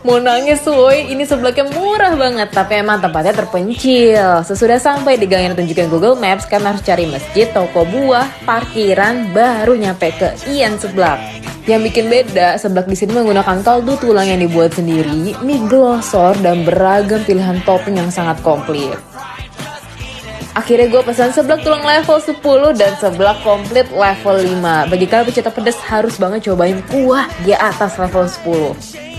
Mau nangis woi, ini seblaknya murah banget, tapi emang tempatnya terpencil. Sesudah sampai di gang yang ditunjukin Google Maps, kami harus cari masjid, toko buah, parkiran, baru nyampe ke Ian Seblak. Yang bikin beda, seblak di sini menggunakan kaldu tulang yang dibuat sendiri, mie glosor, dan beragam pilihan topping yang sangat komplit. Akhirnya gue pesan seblak tulang level 10 dan seblak komplit level 5. Bagi kalian pecinta pedas harus banget cobain kuah di atas level 10.